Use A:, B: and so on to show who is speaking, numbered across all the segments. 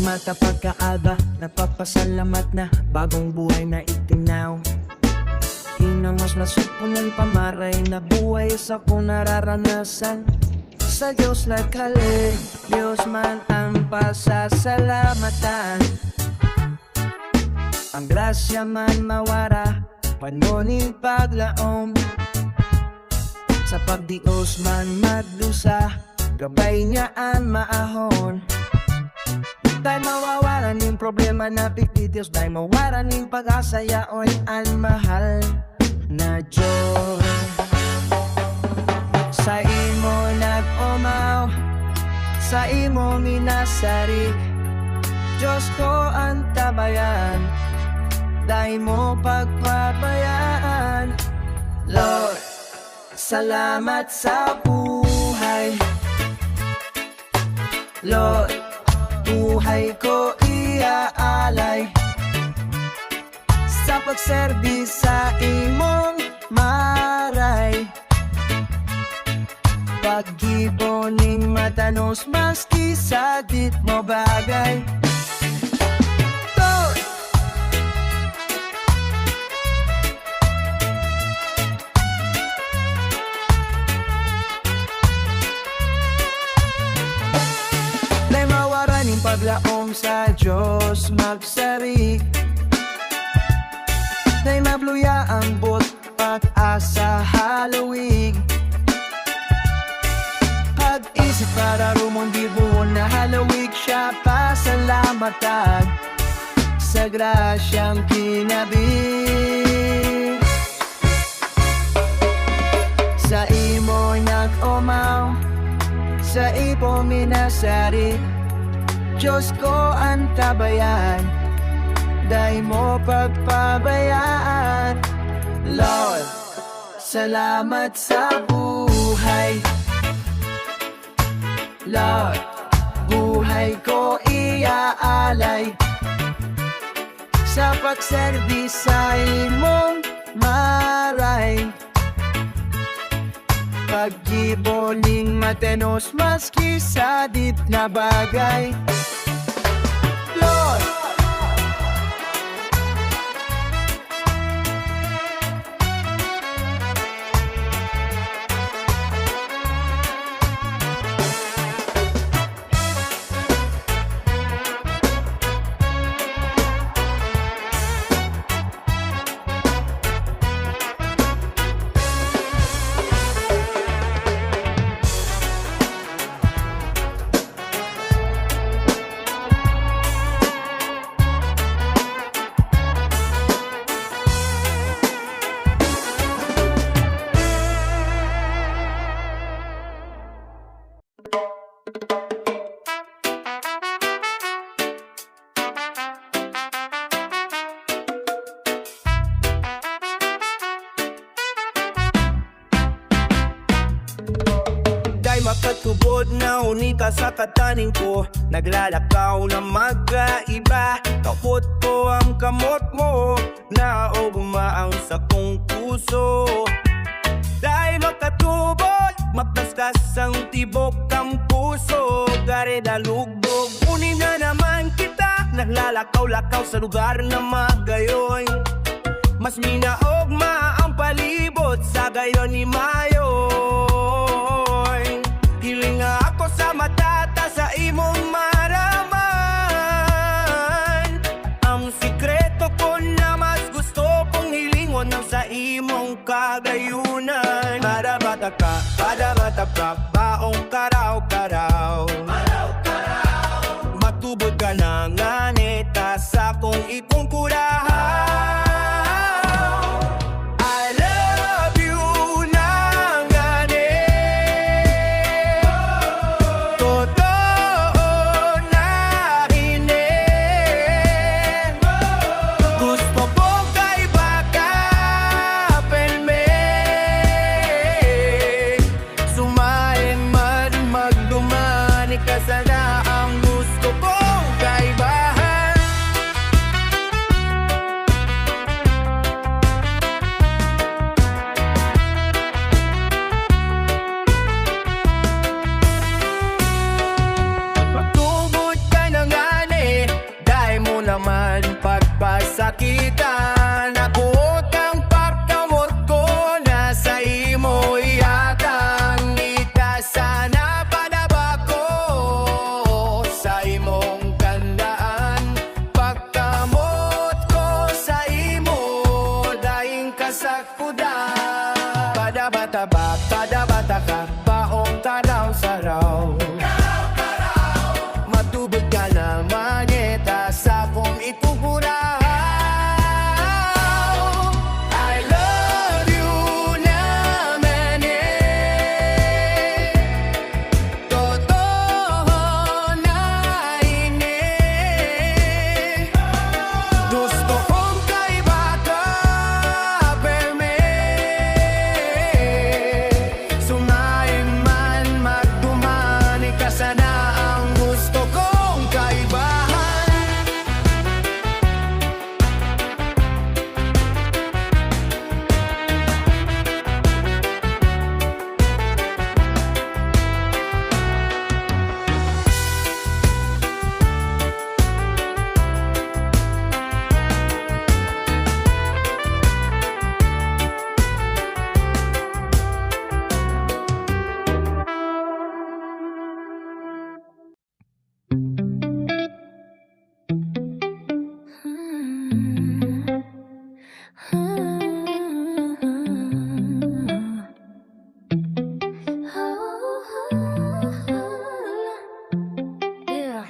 A: mata pagkaaga, napapasalamat na bagong buhay na itinaw. Inangos na supunan pamaray na buhay sa kung nararanasan. Sa Diyos nagkali, Diyos man ang pasasalamatan. Ang grasya man mawara, panunin paglaom. Sa pagdios man magdusa, gabay niya ang maahon. Dahil mawawalan yung problema na pagtitios, dahil mawawalan yung pag-asa, yaon ang mahal na Diyos. Sa imo nag-umaw, sa imo minasari, Diyos ko ang tabayan, dahil mo pagpabayaan. Lord, salamat sa buhay. Lord, buhay ko iaalay sa pagserbis sa imong maray. Pag-iboning matanos maski sa dit mo bagay. Lord, may mawaraning paglaom sa Diyos magsari. May mabluya ang bot pag-asa halawig. Pag-isip para rumundi buon na halawig siya pasalamatan sa grasyang kinabig. Sa imo nag-umaw, sa ipo minasari, Diyos ko ang tabayan, dahil mo pagpabayaan. Lord, salamat sa buhay. Lord, buhay ko iaalay sa pagserbis sa imong maray. Pag-iboning matenos maski sa dit na bagay. Lord,
B: makatubod na unita sa kataning ko, naglalakaw na magkaiba. Kapot ko ang kamot mo, naugma ang sakong puso. Dahil makatubod, mapastas ang tibok ang puso. Gareda lugbog, unin na naman kita, naglalakaw-lakaw sa lugar na magayon. Mas minaogma ang palibot sa gayon ni Mayo. Hilinga ako sa matata sa imong maraman. Ang sikreto ko na mas gusto kong hilingon ng sa imong kagayunan. Pada bata ka, baong karaw-karaw. Matubod ka na nga neta sa kong ikungkurahan. Sana ang gusto kong kaibahan. pasakitan. Nabuot ang pagkamot ko na sa imo iyatang. Ita sana padaba ko sa imong kandaan. Pagkamot ko sa imo daing kasakudan. Padabata ka, paong tanaw saraw. Matubod ka na mangeta sa kong ituguraw. I love you naman eh. Totoo na ini. Gusto kong kaiba ka, perme. Sumayin man magdumani ka sana ang gusto kong kaibahan.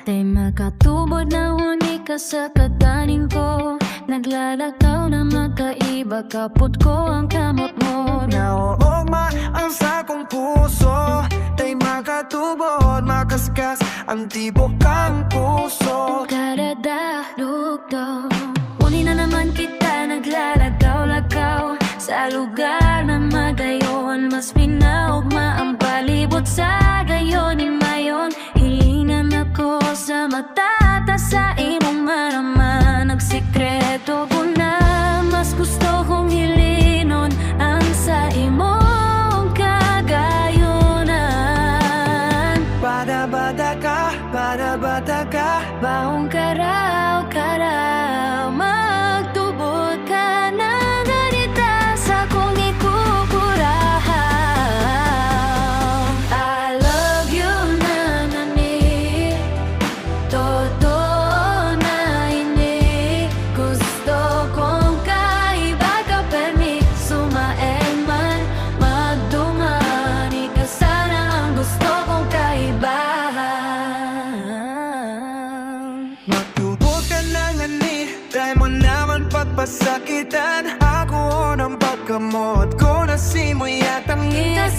C: Di makatubod na huni ka sa kataning ko. Naglalakaw na magkaiba, kapot ko ang kamot mo.
B: Naoogma ang sakong puso, tay makatubod, makaskas ang tibok kang puso.
C: Karada, lugdo, uni na naman kita naglalagaw-lagaw. Sa lugar na magayon, mas pinaugma ang palibot sa gayon ni mayon. Hilingan ako sa matata sa imong marama. Nagsikreto ko na, mas gusto kong hilinon ang sa imong kagayonan.
B: Padabata ka,
C: Baong karaw-karaw, magtubod ka na ganita sa kong ikukurahaw. I love you na nani, totoo na ini. Gusto kong kaiba ka, permi. Sumaeng man, magdumani ka sana ang gusto kong kaibahan.
B: magtubog ka na nga ni, dahil mo naman pagpasakitan. Ako ng pagkamot ko na si mo yatang
C: Ika